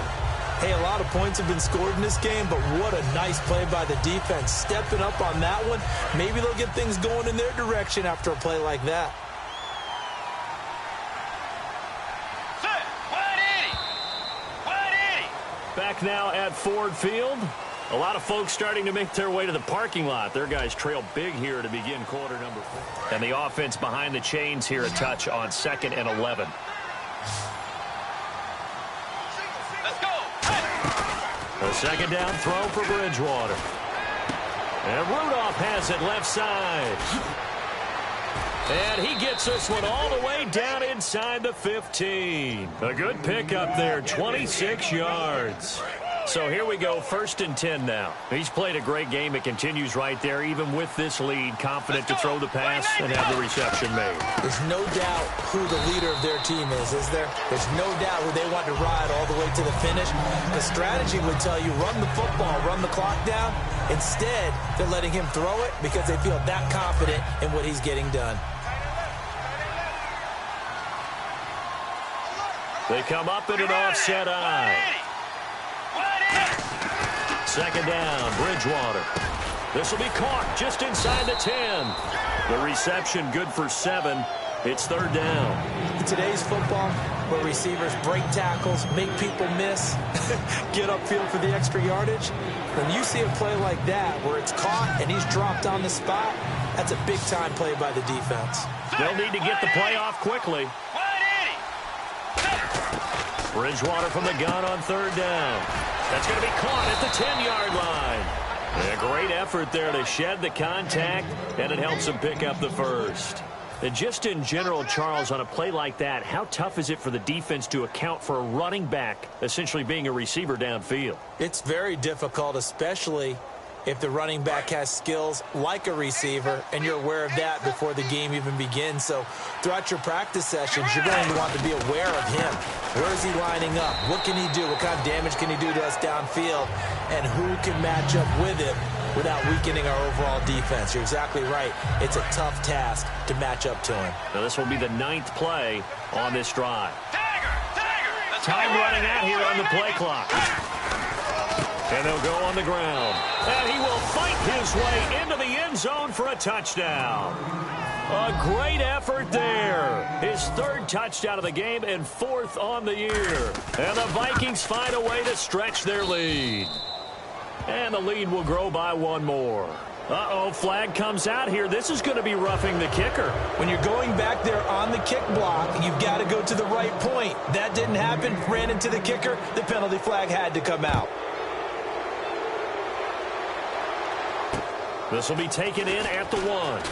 Hey, a lot of points have been scored in this game, but what a nice play by the defense. Stepping up on that one, maybe they'll get things going in their direction after a play like that. Back now at Ford Field. A lot of folks starting to make their way to the parking lot. Their guys trail big here to begin quarter number 4. And the offense behind the chains here, a touch on 2nd and 11. Let's go. A second down throw for Bridgewater. And Rudolph has it left side. And he gets this one all the way down inside the 15. A good pickup there, 26 yards. So here we go, 1st and 10 now. He's played a great game. It continues right there, even with this lead, confident to throw the pass and have the reception made. There's no doubt who the leader of their team is there? There's no doubt who they want to ride all the way to the finish. The strategy would tell you, run the football, run the clock down. Instead, they're letting him throw it because they feel that confident in what he's getting done. They come up in an offset eye. Second down, Bridgewater. This will be caught just inside the 10. The reception good for 7. It's third down. In today's football, where receivers break tackles, make people miss, get upfield for the extra yardage, when you see a play like that where it's caught and he's dropped on the spot, that's a big-time play by the defense. They'll need to get the play off quickly. Bridgewater from the gun on third down. That's going to be caught at the 10-yard line. A great effort there to shed the contact, and it helps him pick up the first. And just in general, Charles, on a play like that, how tough is it for the defense to account for a running back essentially being a receiver downfield? It's very difficult, especially if the running back has skills like a receiver, and you're aware of that before the game even begins. So throughout your practice sessions, you're going to want to be aware of him. Where is he lining up? What can he do? What kind of damage can he do to us downfield? And who can match up with him without weakening our overall defense? You're exactly right. It's a tough task to match up to him. Now this will be the 9th play on this drive. Time running out here on the play clock. And they'll go on the ground. And he will fight his way into the end zone for a touchdown. A great effort there. His third touchdown of the game and fourth on the year. And the Vikings find a way to stretch their lead. And the lead will grow by one more. Uh-oh, flag comes out here. This is going to be roughing the kicker. When you're going back there on the kick block, you've got to go to the right point. That didn't happen. Ran into the kicker. The penalty flag had to come out. This will be taken in at the 1.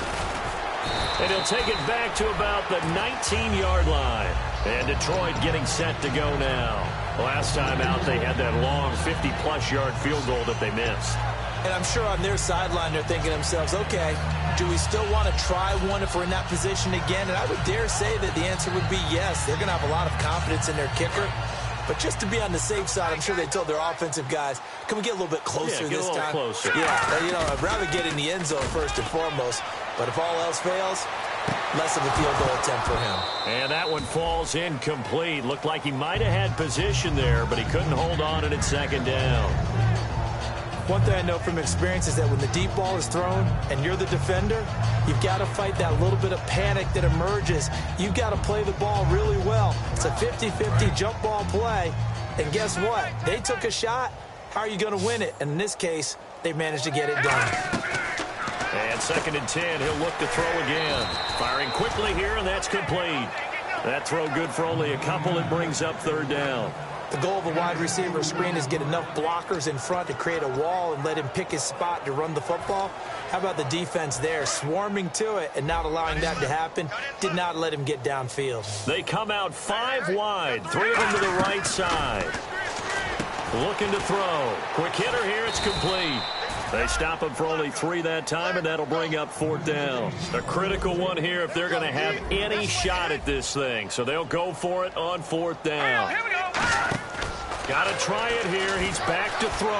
And he'll take it back to about the 19-yard line. And Detroit getting set to go now. Last time out, they had that long 50-plus yard field goal that they missed. And I'm sure on their sideline they're thinking to themselves, okay, do we still want to try one if we're in that position again? And I would dare say that the answer would be yes. They're going to have a lot of confidence in their kicker. But just to be on the safe side, I'm sure they told their offensive guys, can we get a little bit closer this time? Closer. Yeah, you know, I'd rather get in the end zone first and foremost. But if all else fails, less of a field goal attempt for him. And that one falls incomplete. Looked like he might have had position there, but he couldn't hold on at second down. One thing I know from experience is that when the deep ball is thrown and you're the defender, you've got to fight that little bit of panic that emerges. You've got to play the ball really well. It's a 50-50 jump ball play. And guess what? They took a shot. How are you going to win it? And in this case, they managed to get it done. And 2nd and 10, he'll look to throw again. Firing quickly here, and that's complete. That throw good for only a couple. It brings up 3rd down. The goal of a wide receiver screen is get enough blockers in front to create a wall and let him pick his spot to run the football. How about the defense there, swarming to it and not allowing that to happen? Did not let him get downfield. They come out 5 wide, 3 of them to the right side. Looking to throw. Quick hitter here, it's complete. They stop him for only 3 that time, and that'll bring up 4th down. A critical one here if they're going to have any shot at this thing. So they'll go for it on 4th down. Here we go. Got to try it here. He's back to throw.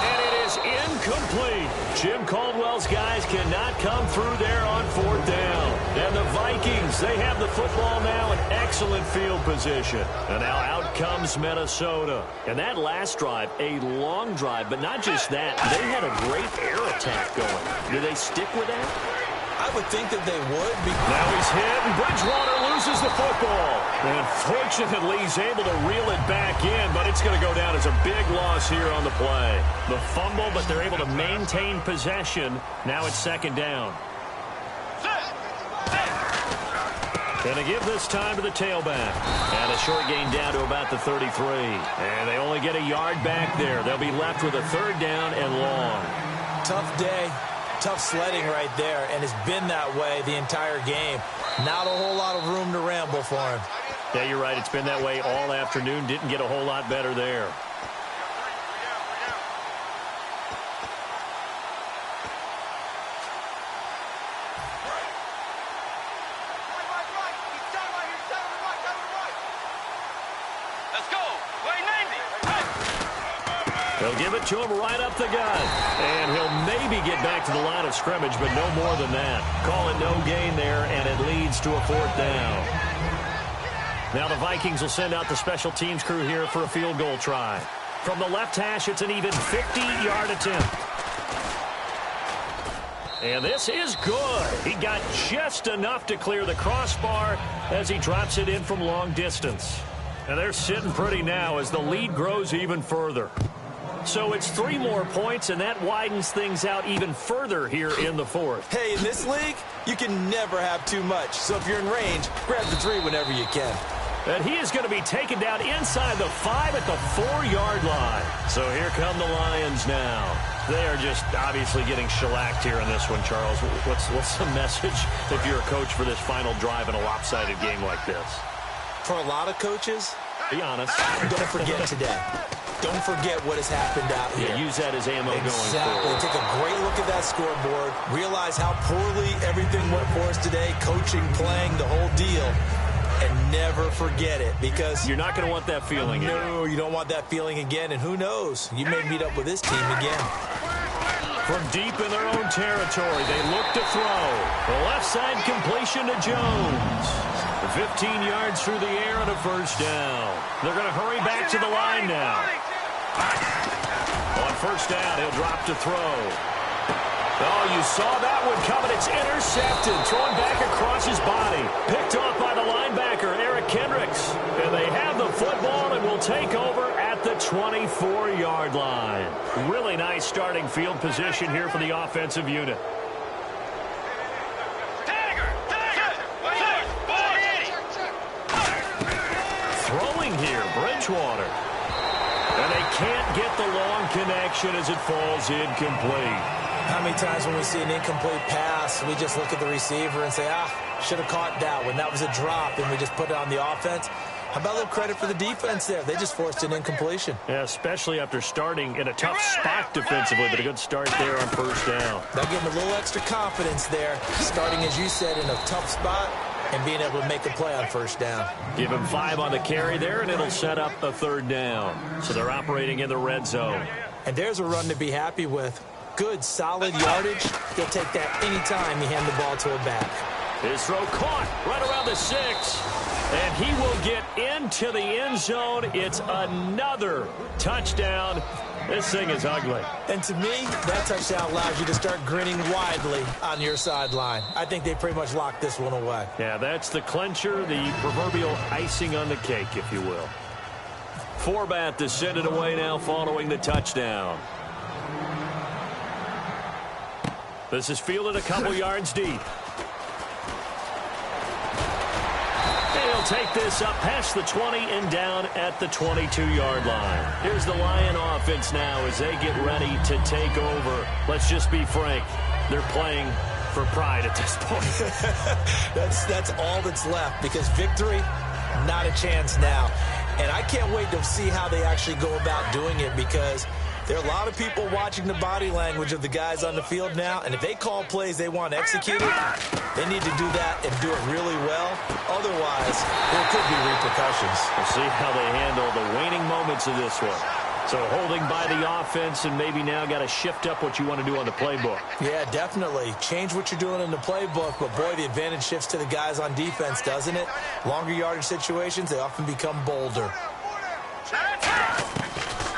And it is incomplete. Jim Caldwell's guys cannot come through there on 4th down. And the Vikings, they have the football now in excellent field position. And now out comes Minnesota. And that last drive, a long drive, but not just that. They had a great air attack going. Do they stick with that? I would think that they would. Now he's hit, and Bridgewater loses the football. And fortunately, he's able to reel it back in, but it's going to go down as a big loss here on the play. The fumble, but they're able to maintain possession. Now it's 2nd down. Going to give this time to the tailback. And a short gain down to about the 33. And they only get a yard back there. They'll be left with a 3rd down and long. Tough day. Tough sledding right there, and it's been that way the entire game. Not a whole lot of room to ramble for him. Yeah, you're right. It's been that way all afternoon. Didn't get a whole lot better there. Let's go. Play 90. They'll give it to him right up the gut. And he'll maybe get back to the line of scrimmage, but no more than that. Call it no gain there, and it leads to a 4th down. Now the Vikings will send out the special teams crew here for a field goal try. From the left hash, it's an even 50-yard attempt. And this is good. He got just enough to clear the crossbar as he drops it in from long distance. And they're sitting pretty now as the lead grows even further. So it's 3 more points, and that widens things out even further here in the 4th. Hey, in this league, you can never have too much. So if you're in range, grab the 3 whenever you can. And he is going to be taken down inside the 5 at the 4-yard line. So here come the Lions now. They are just obviously getting shellacked here in this one, Charles. What's the message if you're a coach for this final drive in a lopsided game like this? For a lot of coaches, be honest. Don't forget today. Don't forget what has happened out here. Yeah, use that as ammo going Exactly. forward. Take a great look at that scoreboard. Realize how poorly everything went for us today. Coaching, playing, the whole deal. And never forget it, because you're not going to want that feeling again. No, you don't want that feeling again. And who knows? You may meet up with this team again. From deep in their own territory, they look to throw. The left side completion to Jones. 15 yards through the air and a 1st down. They're going to hurry back to the line now. On 1st down, he'll drop to throw. Oh, you saw that one coming. It's intercepted, thrown back across his body. Picked off by the linebacker, Eric Kendricks. And they have the football and will take over at the 24-yard line. Really nice starting field position here for the offensive unit. Throwing here, Bridgewater. And they can't get the long connection as it falls incomplete. How many times when we see an incomplete pass, we just look at the receiver and say, should have caught that one. That was a drop, and we just put it on the offense. How about a little credit for the defense there? They just forced an incompletion. Yeah, especially after starting in a tough spot defensively, but a good start there on first down. They'll give them a little extra confidence there, starting, as you said, in a tough spot and being able to make a play on first down. Give him 5 on the carry there, and it'll set up a third down. So they're operating in the red zone. And there's a run to be happy with. Good, solid yardage. He'll take that anytime you hand the ball to a back. His throw caught right around the 6. And he will get into the end zone. It's another touchdown. This thing is ugly. And to me, that touchdown allows you to start grinning widely on your sideline. I think they pretty much locked this one away. Yeah, that's the clincher, the proverbial icing on the cake, if you will. Forbat to send it away now following the touchdown. This is fielded a couple yards deep. He'll take this up past the 20 and down at the 22-yard line. Here's the Lion offense now as they get ready to take over. Let's just be frank. They're playing for pride at this point. That's all that's left, because victory, not a chance now. And I can't wait to see how they actually go about doing it, because there are a lot of people watching the body language of the guys on the field now, and if they call plays they want executed, they need to do that and do it really well. Otherwise, there could be repercussions. We'll see how they handle the waning moments of this one. So holding by the offense, and maybe now got to shift up what you want to do on the playbook. Yeah, definitely. Change what you're doing in the playbook, but boy, the advantage shifts to the guys on defense, doesn't it? Longer yardage situations, they often become bolder.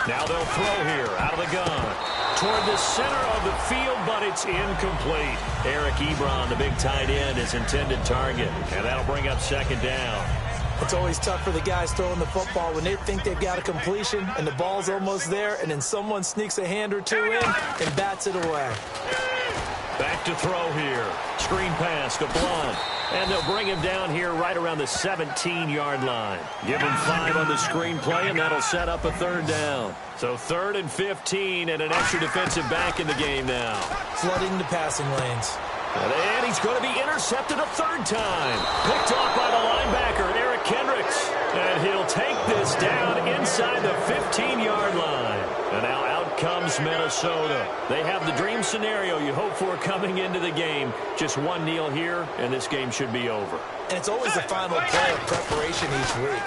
Now they'll throw here out of the gun toward the center of the field, but it's incomplete. Eric Ebron, the big tight end, is intended target, and that'll bring up second down. It's always tough for the guys throwing the football when they think they've got a completion and the ball's almost there, and then someone sneaks a hand or two in and bats it away. Back to throw here. Screen pass to Blunt. And they'll bring him down here right around the 17-yard line. Give him 5 on the screen play, and that'll set up a third down. So 3rd and 15, and an extra defensive back in the game now. Flooding the passing lanes. And he's going to be intercepted a third time. Picked off by the linebacker, Eric Kendricks. And he'll take this down inside the 15-yard line. And now out comes Minnesota. They have the dream scenario you hope for coming into the game. Just one kneel here, and this game should be over. And it's always the final play of preparation each week.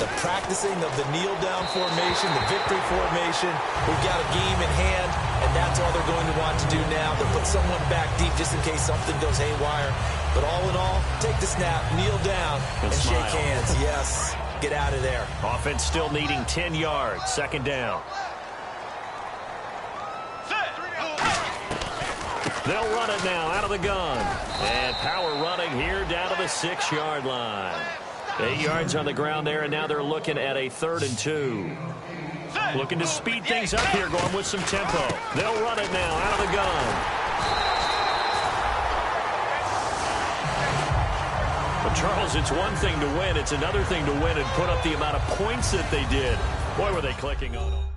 The practicing of the kneel-down formation, the victory formation. We've got a game in hand, and that's all they're going to want to do now. They'll put someone back deep just in case something goes haywire. But all in all, take the snap, kneel down, and shake hands. Yes, get out of there. Offense still needing 10 yards. Second down. They'll run it now out of the gun. And power running here down to the 6-yard line. 8 yards on the ground there, and now they're looking at a 3rd and 2. Looking to speed things up here, going with some tempo. They'll run it now out of the gun. But Charles, it's one thing to win. It's another thing to win and put up the amount of points that they did. Boy, were they clicking on them.